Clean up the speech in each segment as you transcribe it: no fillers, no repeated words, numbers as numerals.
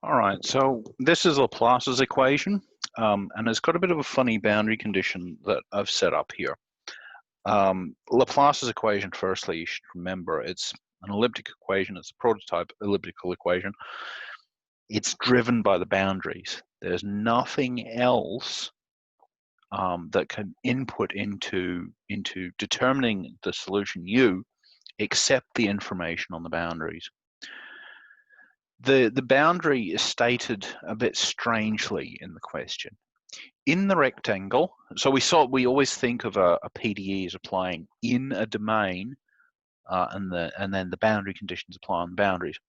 All right, so this is Laplace's equation, and it's got a bit of a funny boundary condition that I've set up here. Laplace's equation, firstly, you should remember, it's an elliptic equation. It's a prototype elliptical equation. It's driven by the boundaries. There's nothing else that can input into determining the solution U except the information on the boundaries. The boundary is stated a bit strangely in the question. In the rectangle, so we always think of a PDE as applying in a domain, and then the boundary conditions apply on the boundaries.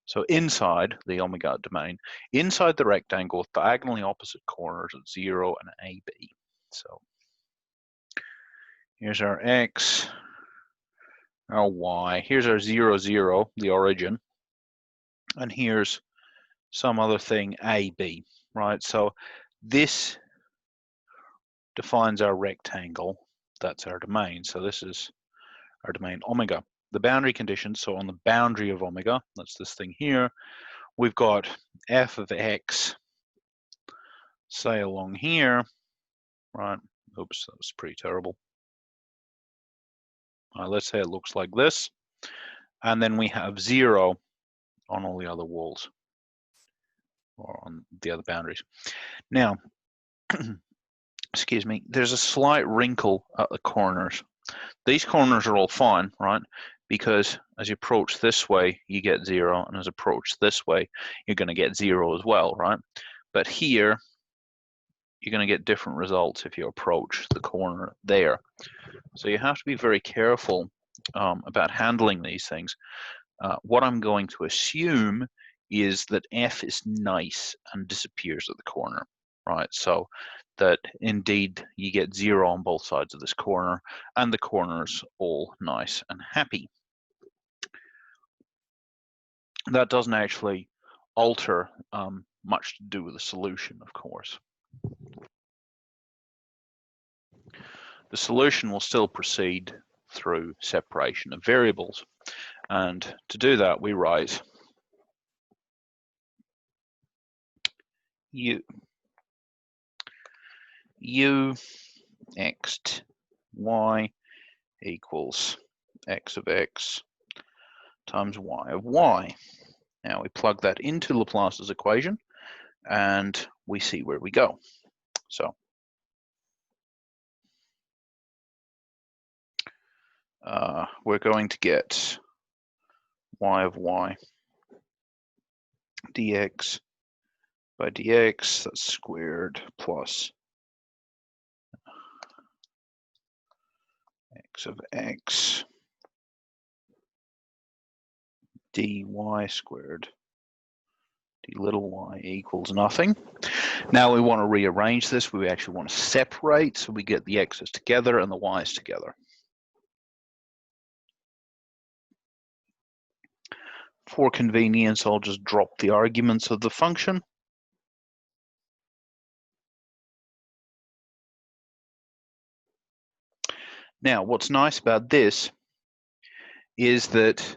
So inside the omega domain, inside the rectangle with diagonally opposite corners at 0 and AB. So here's our x, our y. Here's our 0, 0, the origin. And here's some other thing, AB, right? So this defines our rectangle. That's our domain. So this is our domain omega. The boundary conditions, so on the boundary of omega, that's this thing here, we've got f of x, say along here, right? Oops, that was pretty terrible. All right, let's say it looks like this. And then we have 0 on all the other walls, or on the other boundaries. Now, excuse me, there's a slight wrinkle at the corners. These corners are all fine, right? Because as you approach this way, you get 0, and as you approach this way, you're going to get 0 as well, right? But here, you're going to get different results if you approach the corner there. So you have to be very careful about handling these things. What I'm going to assume is that f is nice and disappears at the corner, right? So that indeed you get 0 on both sides of this corner, and the corner's all nice and happy. That doesn't actually alter much to do with the solution, of course. The solution will still proceed through separation of variables. And to do that, we write u x y equals x of x times y of y. Now we plug that into Laplace's equation, and we see where we go. So we're going to get y of y dx by dx, that's squared, plus x of x dy squared d little y equals nothing. Now we want to rearrange this. We actually want to separate, so we get the x's together and the y's together. For convenience, I'll just drop the arguments of the function. Now, what's nice about this is that,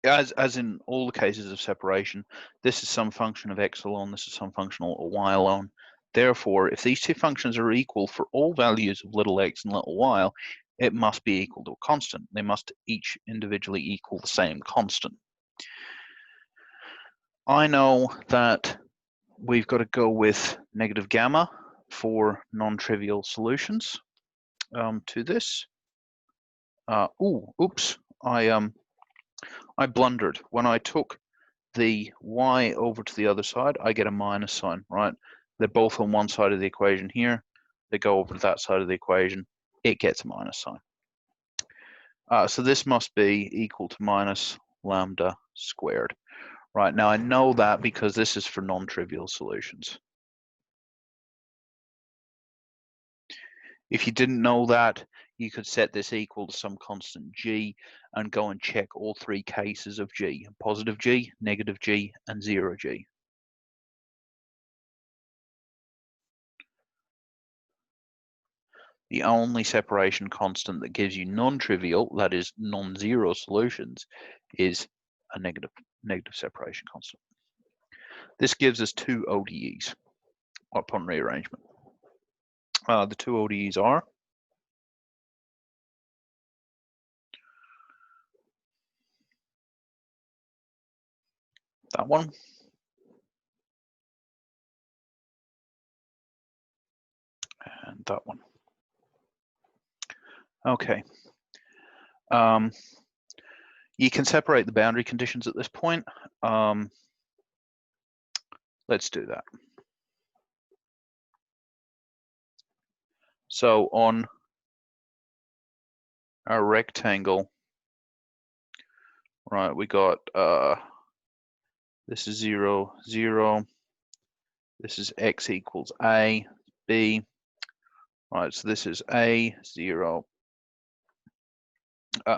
as in all the cases of separation, this is some function of x alone, this is some function of y alone. Therefore, if these two functions are equal for all values of little x and little y, it must be equal to a constant. They must each individually equal the same constant. I know that we've got to go with negative gamma for non-trivial solutions to this. Oops, I blundered. When I took the y over to the other side, I get a minus sign, right? They're both on one side of the equation here. They go over to that side of the equation. It gets a minus sign. So this must be equal to minus lambda squared. Right, now I know that because this is for non-trivial solutions. If you didn't know that, you could set this equal to some constant g and go and check all three cases of g: positive g, negative g, and 0g. The only separation constant that gives you non-trivial, that is non-zero solutions, is a negative separation constant. This gives us two ODEs upon rearrangement. The two ODEs are that one and that one. Okay. You can separate the boundary conditions at this point. Let's do that. So on our rectangle, right, we got this is 0, 0. This is x equals a, b. Right, so this is a, 0.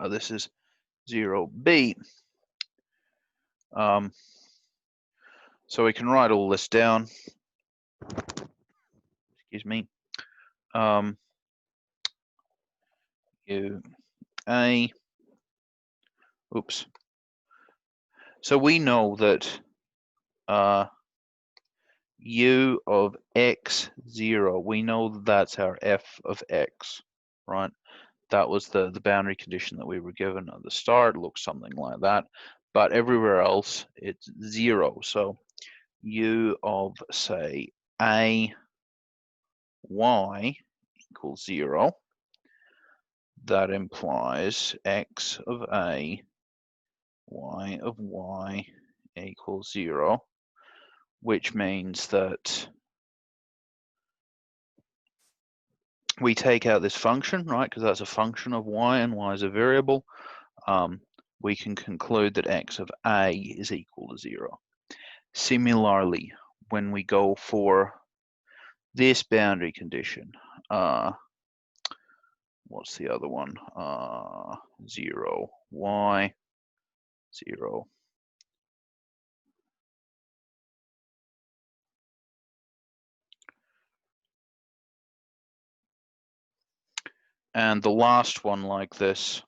This is 0, b. So we can write all this down. Excuse me. U a. Oops. So we know that u of x 0, we know that that's our f of x, right? That was the boundary condition that we were given at the start. It looks something like that, but everywhere else it's 0. So u of, say, a y equals 0. That implies x of a, y of y equals 0, which means that we take out this function, right, because that's a function of y and y is a variable. We can conclude that x of a is equal to 0. Similarly, when we go for this boundary condition, what's the other one? 0, y, 0. And the last one like this,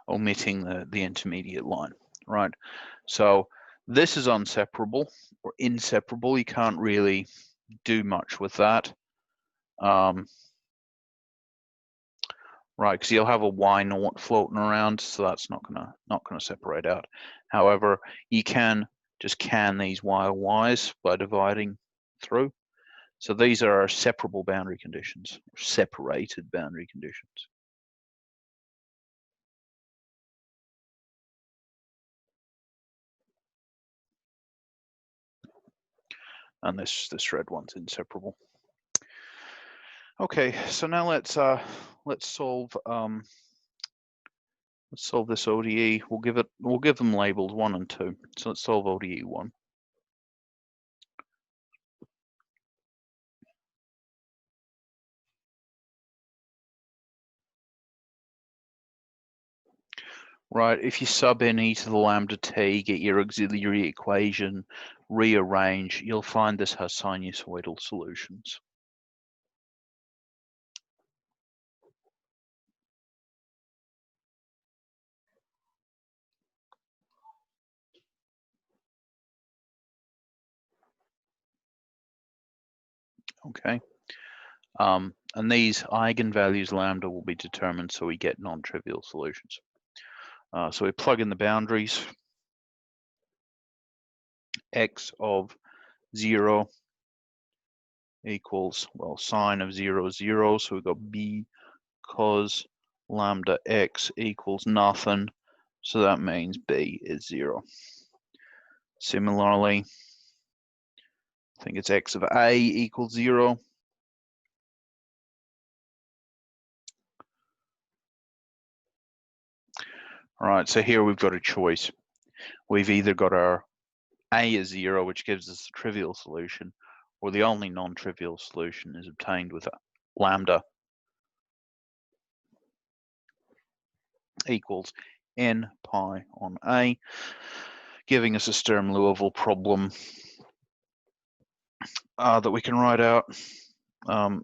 omitting the intermediate line, right? So this is inseparable or inseparable. You can't really do much with that, right? Because you'll have a y naught floating around, so that's not gonna separate out. However, you can just can these y or y's by dividing through. So these are our separable boundary conditions, separated boundary conditions. And this red one's inseparable. Okay, so now let's solve this ODE. We'll give them labels 1 and 2. So let's solve ODE 1. Right, if you sub in e to the lambda t, get your auxiliary equation, rearrange, you'll find this has sinusoidal solutions. Okay, and these eigenvalues lambda will be determined so we get non-trivial solutions. So we plug in the boundaries. X of 0 equals, well, sine of 0 is 0, so we've got b cos lambda x equals nothing, so that means b is 0. Similarly, I think it's x of a equals 0. All right, so here we've got a choice. We've either got our a is 0, which gives us a trivial solution, or the only non-trivial solution is obtained with lambda equals n pi on a, giving us a Sturm-Liouville problem that we can write out.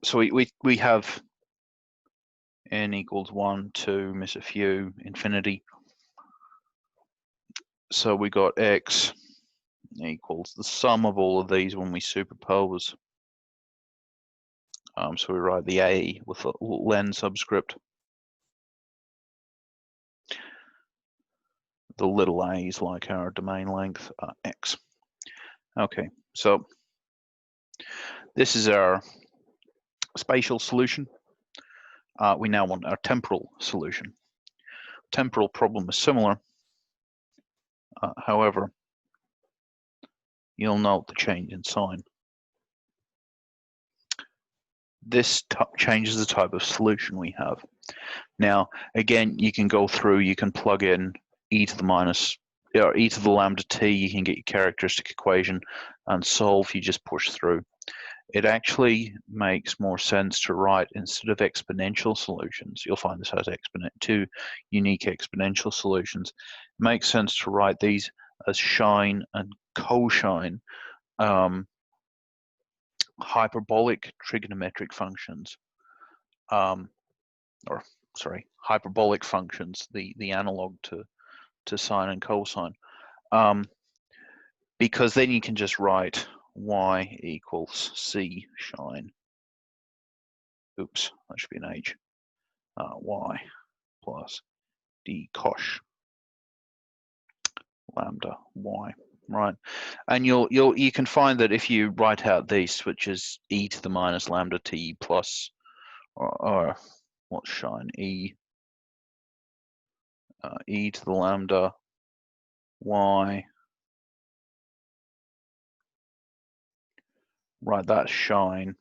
So we have n equals 1, 2, miss a few, infinity. So we got x equals the sum of all of these when we superpose. So we write the a with a len subscript. The little a is like our domain length, x. Okay, so this is our spatial solution. We now want our temporal solution. Temporal problem is similar. However, you'll note the change in sign. This changes the type of solution we have. Now, again, you can go through, you can plug in e to the minus, or e to the lambda t, you can get your characteristic equation and solve, you just push through. It actually makes more sense to write, instead of exponential solutions, you'll find this has two unique exponential solutions. It makes sense to write these as sine and cosine hyperbolic trigonometric functions, hyperbolic functions, the analog to sine and cosine, because then you can just write y equals c sine. Oops, that should be an h. Y plus d cosh lambda y, right? And you can find that if you write out this, which is e to the minus lambda t plus, or what's sine, e to the lambda y, right? That's sine.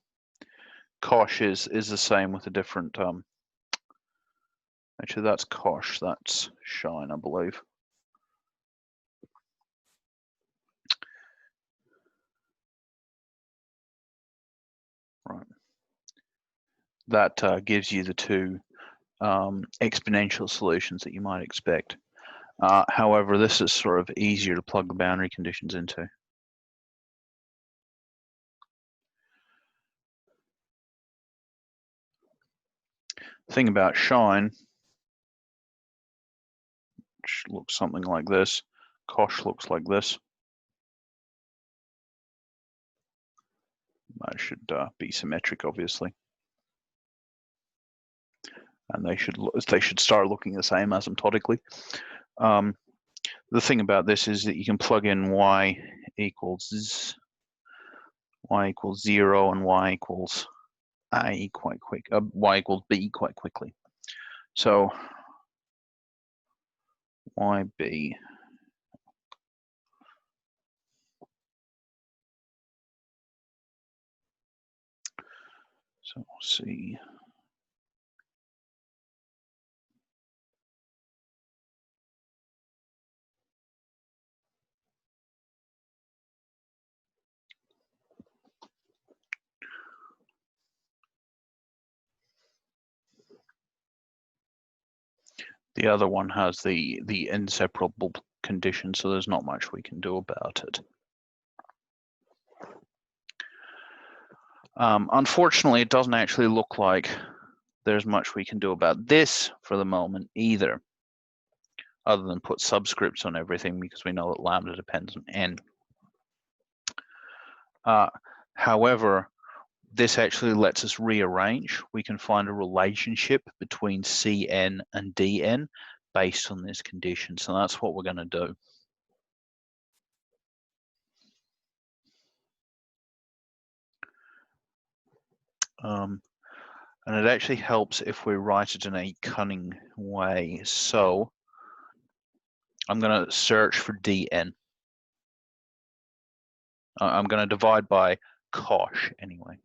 Cosh is the same with a different. Actually, that's cosh. That's sine, I believe. Right. That gives you the two exponential solutions that you might expect. However, this is sort of easier to plug the boundary conditions into. The thing about sine, which looks something like this, cosh looks like this. That should be symmetric, obviously, and they should start looking the same asymptotically. The thing about this is that you can plug in y equals 0 and y equals a quite quick. Y equals b quite quickly. So yb so C. The other one has the inseparable condition, so there's not much we can do about it. Unfortunately, it doesn't actually look like there's much we can do about this for the moment either, other than put subscripts on everything, because we know that lambda depends on n. However, this actually lets us rearrange. We can find a relationship between Cn and Dn based on this condition. So that's what we're going to do. And it actually helps if we write it in a cunning way. So I'm going to search for Dn. I'm going to divide by cosh anyway.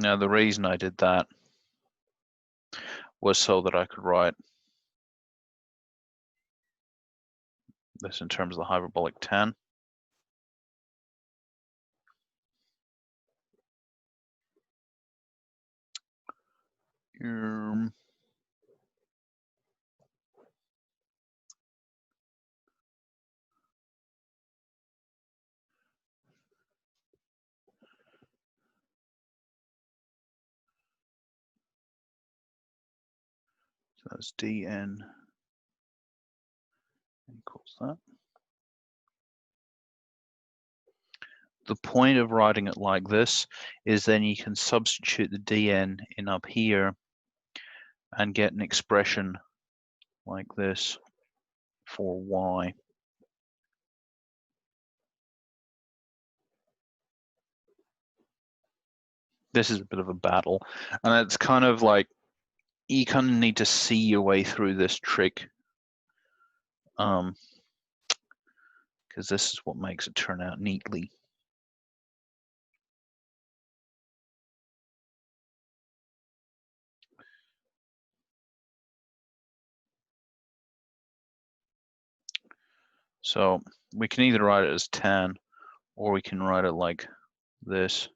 Now, the reason I did that was so that I could write this in terms of the hyperbolic tan. that's dn equals that. The point of writing it like this is then you can substitute the dn in up here and get an expression like this for y. This is a bit of a battle, and it's kind of like you kind of need to see your way through this trick, because this is what makes it turn out neatly. So we can either write it as tan, or we can write it like this.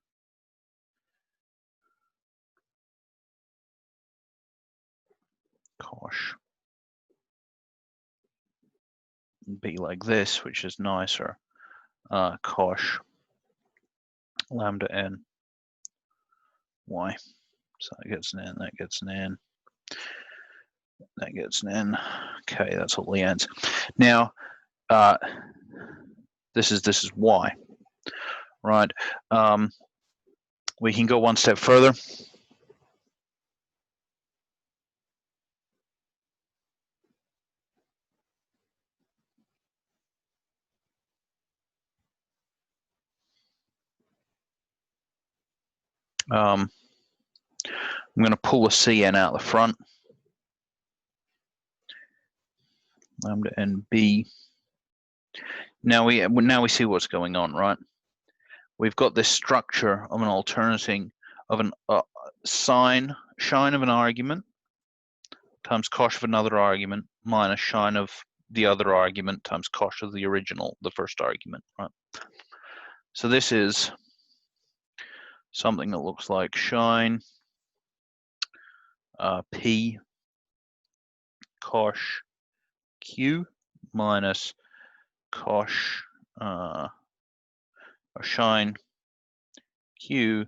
Gosh. Be like this, which is nicer. Cosh lambda n y. So that gets an n, that gets an n, that gets an n. Okay, that's all the n's. Now, this is y, right? We can go one step further. I'm going to pull a cn out the front. Lambda nb. Now we see what's going on, right? We've got this structure of an alternating of an shine of an argument times cosh of another argument minus shine of the other argument times cosh of the original, the first argument, right? So this is something that looks like shine p cosh q minus cosh or shine q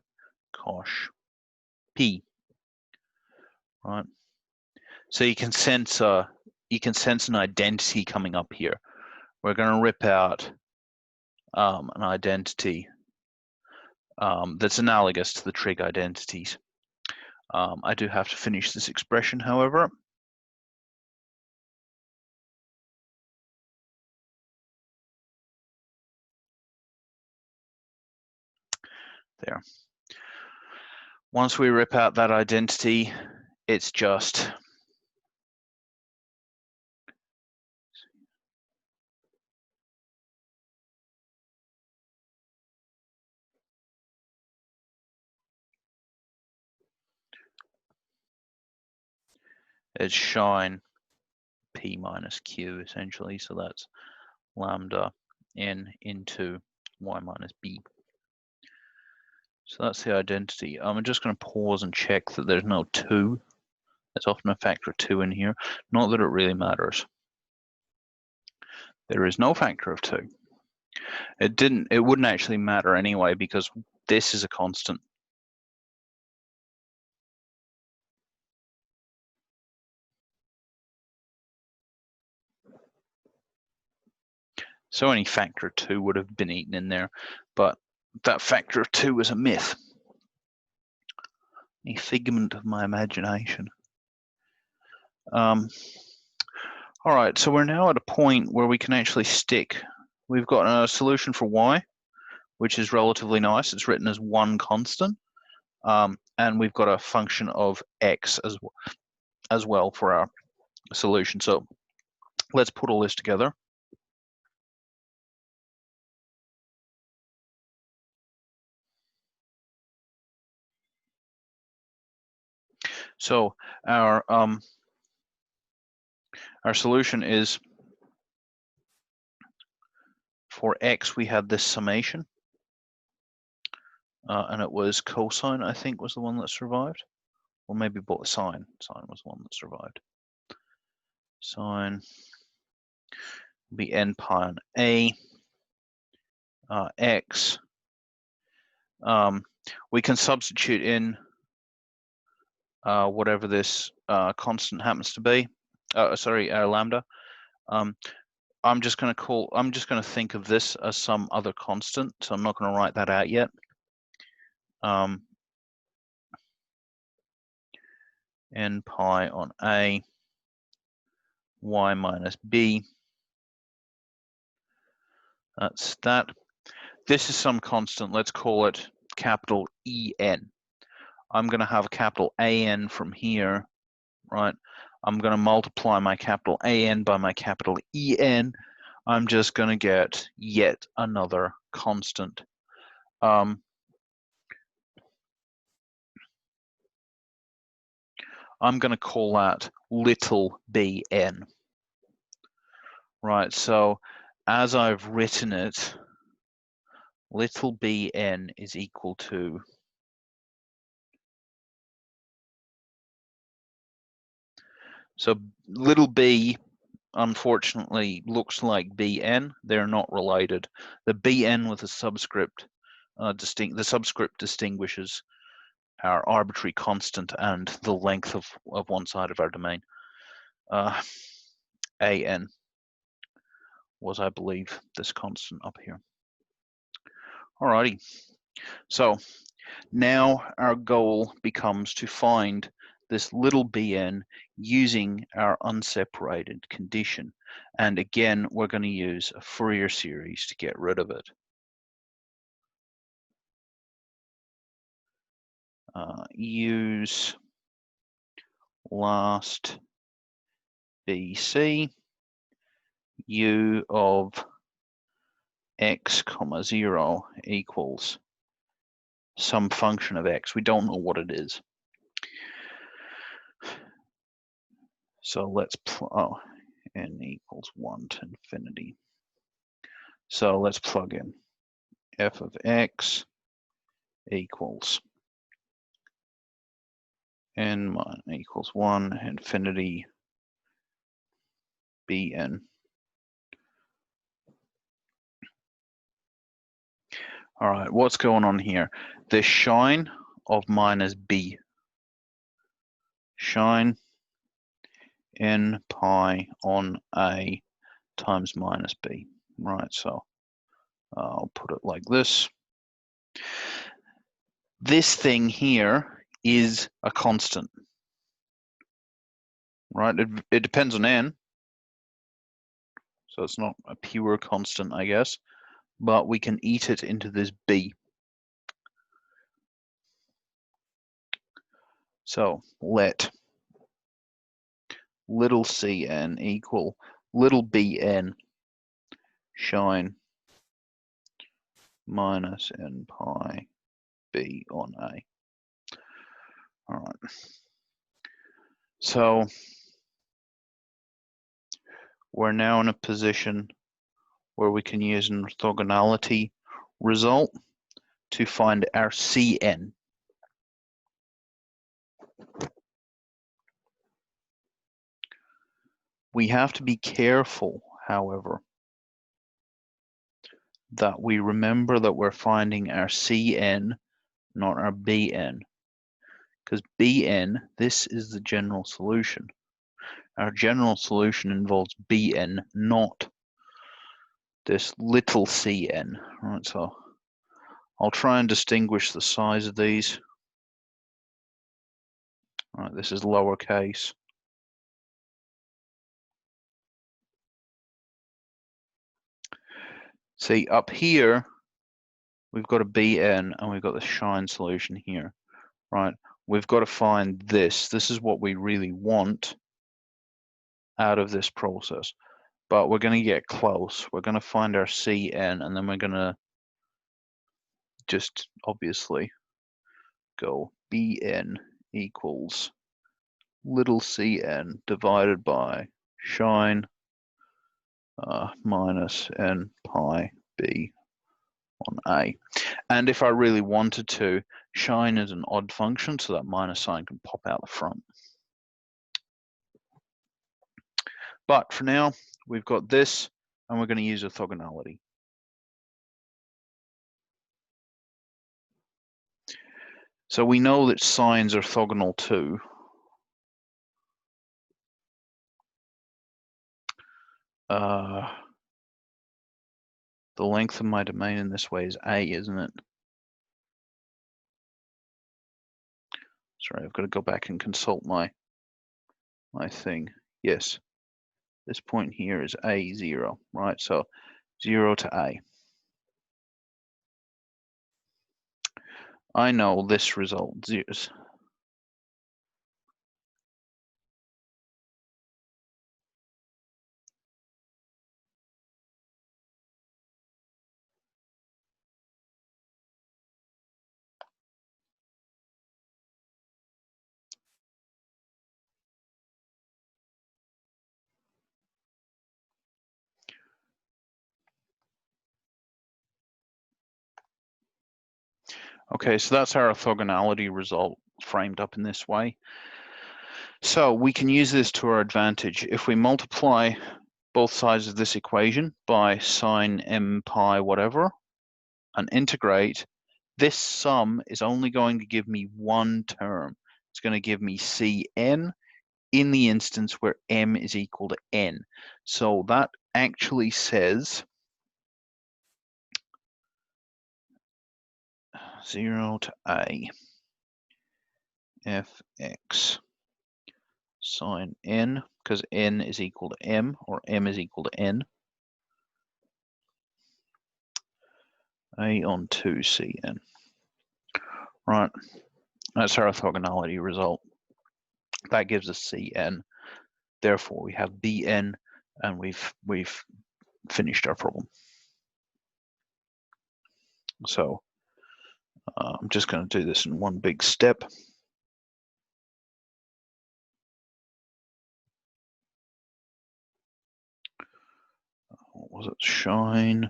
cosh p, right? So you can sense an identity coming up here. We're going to rip out an identity that's analogous to the trig identities. I do have to finish this expression, however. There. Once we rip out that identity, it's just shine p minus q essentially, so that's lambda n into y minus b. So that's the identity. I'm just going to pause and check that there's no 2. There's often a factor of 2 in here. Not that it really matters. There is no factor of 2. It wouldn't actually matter anyway because this is a constant. So any factor of 2 would have been eaten in there, but that factor of 2 is a myth. A figment of my imagination. All right, so we're now at a point where we can actually stick. We've got a solution for y, which is relatively nice. It's written as one constant. And we've got a function of x as well for our solution. So let's put all this together. So our solution is, for x, we had this summation. And it was cosine, I think, was the one that survived. Or maybe both sine. Sine was the one that survived. Sine will be n pi on a. X. We can substitute in whatever this constant happens to be. Sorry, lambda. I'm just going to think of this as some other constant, so I'm not going to write that out yet. N pi on A, y minus B. That's that. This is some constant. Let's call it capital En. I'm going to have a capital An from here, right? I'm going to multiply my capital An by my capital En. I'm just going to get yet another constant. I'm going to call that little bn. Right, so as I've written it, little bn is equal to so little b unfortunately looks like bn. They're not related. The bn with a subscript the subscript distinguishes our arbitrary constant and the length of one side of our domain. An was, I believe, this constant up here. Alrighty, so now our goal becomes to find this little bn using our unseparated condition. And again, we're going to use a Fourier series to get rid of it. Use last BC u of x comma 0 equals some function of x. We don't know what it is. So let's n equals 1 to infinity. So let's plug in f of x equals n equals 1 infinity bn. All right, what's going on here? The shine of minus b. Shine n pi on a times minus b. Right, so I'll put it like this. This thing here is a constant. Right, it depends on n. So it's not a pure constant, I guess, but we can eat it into this b. So let little cn equal little bn shine minus n pi b on a. All right. So we're now in a position where we can use an orthogonality result to find our Cn. We have to be careful, however, that we remember that we're finding our Cn, not our Bn. Because Bn, this is the general solution. Our general solution involves Bn, not this little cn. Right, so I'll try and distinguish the size of these. All right, this is lowercase. See, up here, we've got a Bn and we've got the shine solution here, right? We've got to find this. This is what we really want out of this process. But we're going to get close. We're going to find our Cn, and then we're going to just obviously go Bn equals little cn divided by shine minus n pi b on a. And if I really wanted to, shine is an odd function, so that minus sign can pop out the front. But for now, we've got this, and we're going to use orthogonality. So we know that sines are orthogonal too, The length of my domain in this way is A, isn't it? Sorry, I've got to go back and consult my thing. Yes, this point here is A0, right? So 0 to A. I know this result zeros. Okay, so that's our orthogonality result framed up in this way. So we can use this to our advantage. If we multiply both sides of this equation by sine m pi whatever and integrate, this sum is only going to give me one term. It's going to give me Cn in the instance where m is equal to n. So that actually says 0 to A fx sine n, because n is equal to m, or m is equal to n, A on 2 Cn. Right, that's our orthogonality result. That gives us Cn. Therefore, we have Bn, and we've finished our problem. So I'm just going to do this in one big step. What was it? Shine.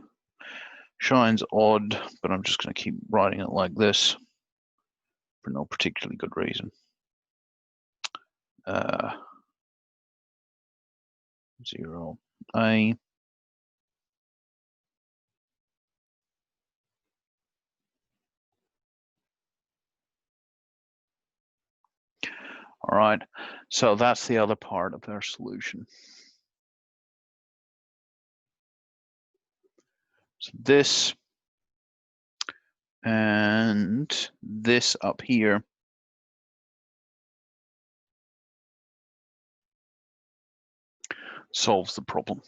Shine's odd, but I'm just going to keep writing it like this for no particularly good reason. 0 A. All right, so that's the other part of our solution. So this and this up here solves the problem.